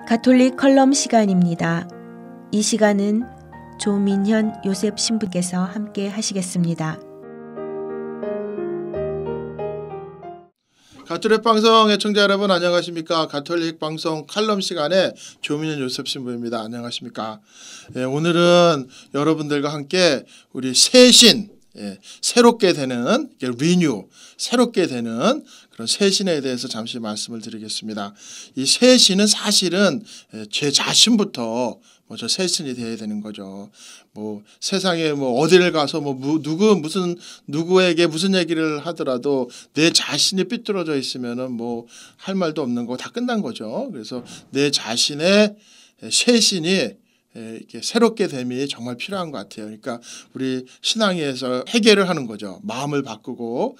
가톨릭 컬럼 시간입니다. 이 시간은 조민현 요셉 신부께서 함께 하시겠습니다. 가톨릭 방송 애청자 여러분 안녕하십니까? 가톨릭 방송 칼럼 시간에 조민현 요셉 신부입니다. 안녕하십니까? 오늘은 여러분들과 함께 우리 새신, 새롭게 되는 리뉴, 새롭게 되는 그런 새신에 대해서 잠시 말씀을 드리겠습니다. 이 새신은 사실은 제 자신부터 저 새신이 되어야 되는 거죠. 세상에 어디를 가서 누구에게 무슨 얘기를 하더라도 내 자신이 삐뚤어져 있으면은 할 말도 없는 거 다 끝난 거죠. 그래서 내 자신의 새신이 이렇게 새롭게 됨이 정말 필요한 것 같아요. 그러니까 우리 신앙에서 해결을 하는 거죠. 마음을 바꾸고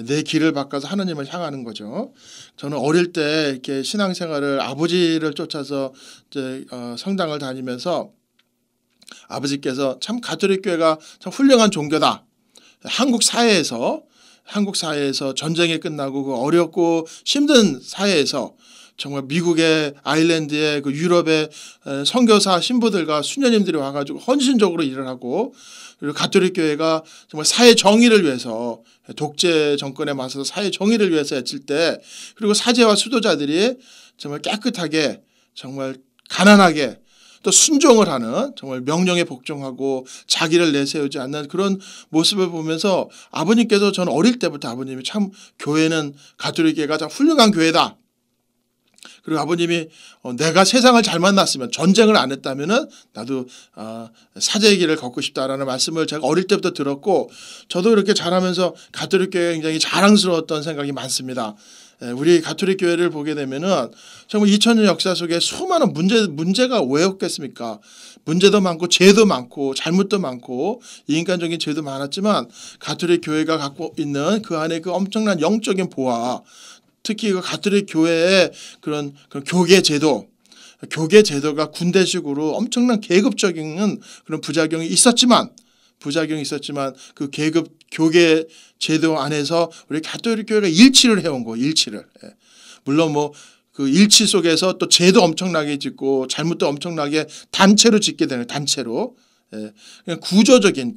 내 길을 바꿔서 하나님을 향하는 거죠. 저는 어릴 때 이렇게 신앙생활을 아버지를 쫓아서 이제 성당을 다니면서 아버지께서 참 가톨릭 교회가 참 훌륭한 종교다. 한국 사회에서 전쟁이 끝나고 그 어렵고 힘든 사회에서 정말 미국의 아일랜드의 그 유럽의 선교사 신부들과 수녀님들이 와가지고 헌신적으로 일을 하고, 그리고 가톨릭 교회가 정말 사회 정의를 위해서 독재 정권에 맞서서 사회 정의를 위해서 애칠 때, 그리고 사제와 수도자들이 정말 깨끗하게 정말 가난하게 또 순종을 하는, 정말 명령에 복종하고 자기를 내세우지 않는 그런 모습을 보면서 아버님께서, 저는 어릴 때부터 아버님이 참 교회는 가톨릭 교회가 참 훌륭한 교회다. 그리고 아버님이 내가 세상을 잘 만났으면, 전쟁을 안 했다면은 나도 사제의 길을 걷고 싶다라는 말씀을 제가 어릴 때부터 들었고, 저도 이렇게 자라면서 가톨릭 교회에 굉장히 자랑스러웠던 생각이 많습니다. 우리 가톨릭 교회를 보게 되면은 정말 2000년 역사 속에 수많은 문제가 왜 없겠습니까? 문제도 많고 죄도 많고 잘못도 많고 인간적인 죄도 많았지만, 가톨릭 교회가 갖고 있는 그 안에 그 엄청난 영적인 보화, 특히 그 가톨릭 교회의 그런 교계 제도가 군대식으로 엄청난 계급적인 그런 부작용이 있었지만 그 계급 교계 제도 안에서 우리 가톨릭 교회가 일치를 해온 거, 일치를. 물론 그 일치 속에서 또 죄도 엄청나게 짓고 잘못도 엄청나게 단체로 짓게 되는, 단체로. 그냥 구조적인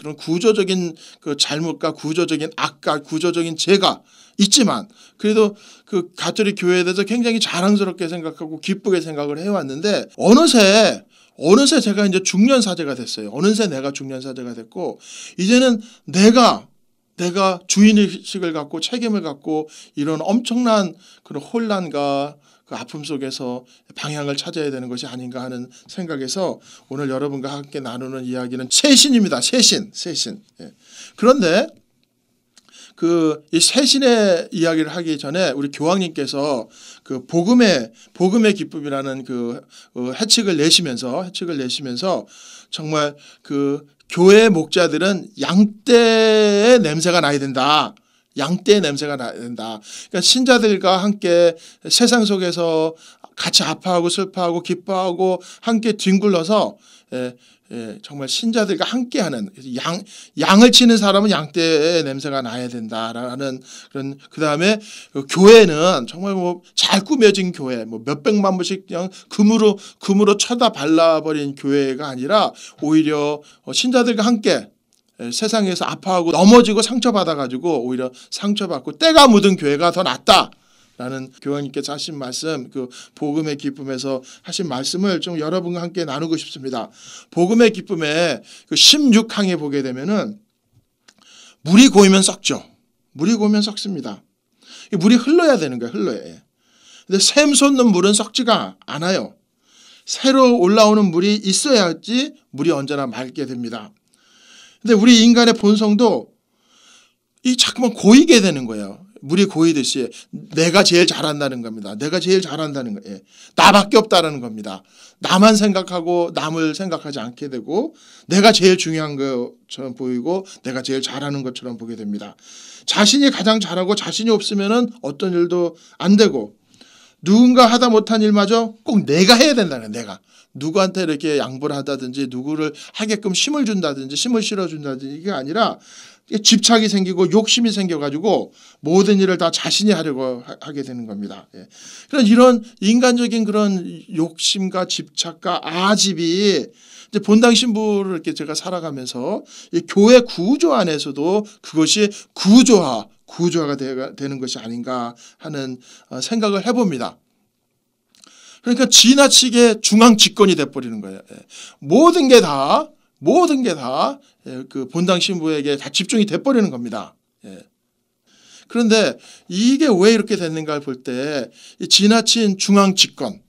그 잘못과 구조적인 악과 구조적인 죄가 있지만, 그래도 그 가톨릭 교회에 대해서 굉장히 자랑스럽게 생각하고 기쁘게 생각을 해왔는데, 어느새 제가 이제 중년 사제가 됐어요. 어느새 내가 중년 사제가 됐고, 이제는 내가 주인의식을 갖고 책임을 갖고 이런 엄청난 그런 혼란과 그 아픔 속에서 방향을 찾아야 되는 것이 아닌가 하는 생각에서 오늘 여러분과 함께 나누는 이야기는 새신입니다. 새신. 그런데 이 새신의 이야기를 하기 전에 우리 교황님께서 그 복음의 기쁨이라는 그 해책을 내시면서 정말 그 교회 목자들은 양떼의 냄새가 나야 된다. 양떼의 냄새가 나야 된다. 그러니까 신자들과 함께 세상 속에서 같이 아파하고 슬퍼하고 기뻐하고 함께 뒹굴러서 정말 신자들과 함께하는, 양을 치는 사람은 양떼의 냄새가 나야 된다라는 그런. 그 다음에 교회는 정말 잘 꾸며진 교회, 몇백만 불씩 그냥 금으로 쳐다 발라버린 교회가 아니라 오히려 신자들과 함께 세상에서 아파하고 넘어지고 상처받아가지고 오히려 상처받고 때가 묻은 교회가 더 낫다. 라는 교황님께서 하신 말씀, 그 복음의 기쁨에서 하신 말씀을 좀 여러분과 함께 나누고 싶습니다. 복음의 기쁨의 그 16항에 보게 되면은 물이 고이면 썩죠. 물이 고이면 썩습니다. 물이 흘러야 되는 거예요. 흘러야. 근데 샘 솟는 물은 썩지가 않아요. 새로 올라오는 물이 있어야지 물이 언제나 맑게 됩니다. 근데 우리 인간의 본성도 자꾸만 고이게 되는 거예요. 물이 고이듯이 내가 제일 잘한다는 겁니다. 내가 제일 잘한다는 거예요. 나밖에 없다는 겁니다. 나만 생각하고 남을 생각하지 않게 되고, 내가 제일 중요한 것처럼 보이고 내가 제일 잘하는 것처럼 보게 됩니다. 자신이 가장 잘하고 자신이 없으면은 어떤 일도 안 되고, 누군가 하다 못한 일마저 꼭 내가 해야 된다는 거예요. 내가. 누구한테 이렇게 양보를 하다든지 누구를 하게끔 힘을 준다든지 힘을 실어준다든지 이게 아니라 집착이 생기고 욕심이 생겨가지고 모든 일을 다 자신이 하려고 하게 되는 겁니다. 예. 그런 이런 인간적인 그런 욕심과 집착과 아집이 이제 본당 신부를 이렇게 제가 살아가면서 이 교회 구조 안에서도 그것이 구조화가 되는 것이 아닌가 하는 생각을 해봅니다. 그러니까 지나치게 중앙 집권이 돼버리는 거예요. 예. 모든 게 다 그 본당 신부에게 다 집중이 돼버리는 겁니다. 예. 그런데 이게 왜 이렇게 됐는가를 볼 때 지나친 중앙 집권.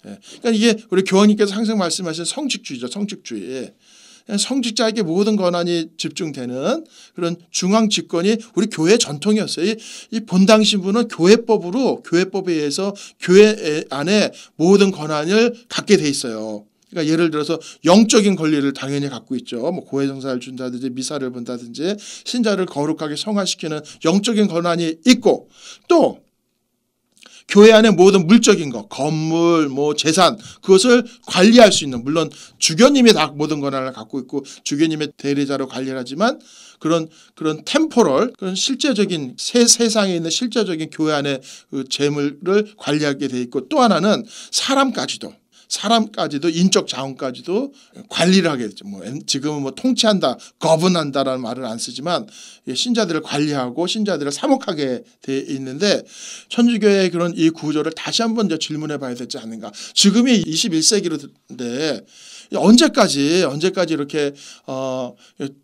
예. 그러니까 이게 우리 교황님께서 항상 말씀하신 성직주의죠. 성직주의. 성직자에게 모든 권한이 집중되는 그런 중앙 집권이 우리 교회 전통이었어요. 이 본당 신부는 교회법에 의해서 교회 안에 모든 권한을 갖게 돼 있어요. 그러니까 예를 들어서 영적인 권리를 당연히 갖고 있죠. 뭐 고해성사를 준다든지 미사를 본다든지 신자를 거룩하게 성화시키는 영적인 권한이 있고, 또 교회 안에 모든 물적인 것, 건물, 뭐 재산, 그것을 관리할 수 있는, 물론 주교님이 다 모든 권한을 갖고 있고 주교님의 대리자로 관리를 하지만 그런 템포럴, 그런 실제적인 세상에 있는 실제적인 교회 안의 그 재물을 관리하게 돼 있고, 또 하나는 사람까지도 인적 자원까지도 관리를 하게 되죠. 뭐 지금은 뭐 통치한다, 거분한다라는 말을 안 쓰지만 신자들을 관리하고 신자들을 사목하게 돼 있는데, 천주교의 그런 이 구조를 다시 한번 이제 질문해 봐야 되지 않는가. 지금이 21세기로인데 언제까지 이렇게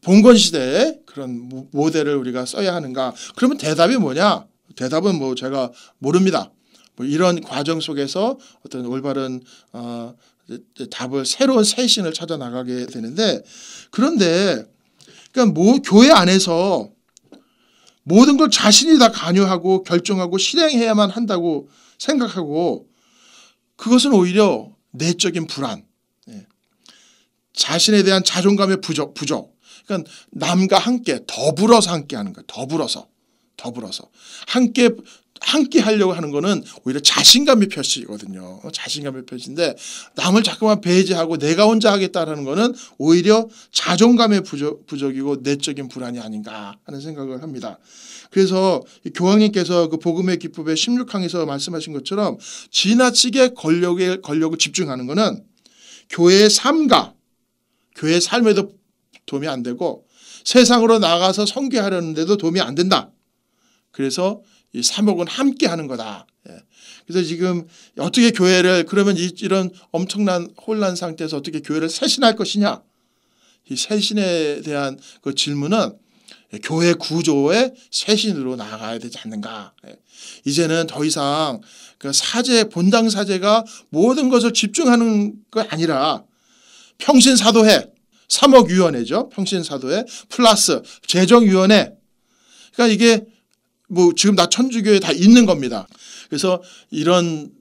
봉건 시대의 그런 모델을 우리가 써야 하는가? 그러면 대답이 뭐냐? 대답은 뭐 제가 모릅니다. 뭐 이런 과정 속에서 어떤 올바른 답을, 새로운 새 신을 찾아 나가게 되는데, 그런데 그러니까 교회 안에서 모든 걸 자신이 다 관여하고 결정하고 실행해야만 한다고 생각하고, 그것은 오히려 내적인 불안, 자신에 대한 자존감의 부족, 그러니까 남과 함께 더불어서 함께하는 거예요. 더불어서 함께 하려고 하는 거는 오히려 자신감의 표시거든요. 자신감의 표시인데, 남을 자꾸만 배제하고 내가 혼자 하겠다라는 거는 오히려 자존감의 부족이고 내적인 불안이 아닌가 하는 생각을 합니다. 그래서 교황님께서 그 복음의 기쁨의 16항에서 말씀하신 것처럼 지나치게 권력을 집중하는 거는 교회의 삶에도 도움이 안 되고 세상으로 나가서 선교하려는 데도 도움이 안 된다. 그래서 이 사목은 함께 하는 거다. 그래서 지금 어떻게 교회를, 그러면 이런 엄청난 혼란 상태에서 어떻게 교회를 쇄신할 것이냐? 이 쇄신에 대한 그 질문은 교회 구조의 쇄신으로 나아가야 되지 않는가. 이제는 더 이상 그 본당 사제가 모든 것을 집중하는 거 아니라 평신사도회, 사목위원회죠. 평신사도회 플러스 재정위원회. 그러니까 이게 뭐 지금 다 천주교에 다 있는 겁니다. 그래서 이런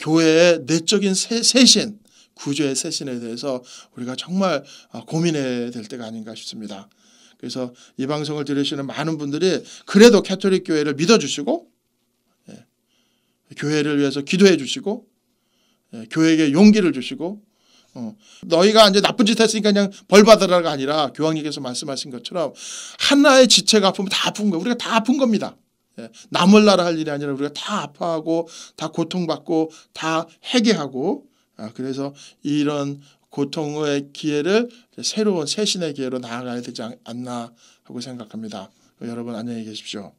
교회의 내적인 쇄신, 구조의 쇄신에 대해서 우리가 정말 고민해야 될 때가 아닌가 싶습니다. 그래서 이 방송을 들으시는 많은 분들이 그래도 캐톨릭 교회를 믿어주시고, 교회를 위해서 기도해 주시고, 교회에게 용기를 주시고, 너희가 이제 나쁜 짓 했으니까 그냥 벌 받으라가 아니라 교황님께서 말씀하신 것처럼 하나의 지체가 아프면 다 아픈 거예요. 우리가 다 아픈 겁니다. 남을 나라 할 일이 아니라 우리가 다 아파하고 다 고통받고 다 회개하고, 그래서 이런 고통의 기회를 새로운 새 신의 기회로 나아가야 되지 않나 하고 생각합니다. 여러분 안녕히 계십시오.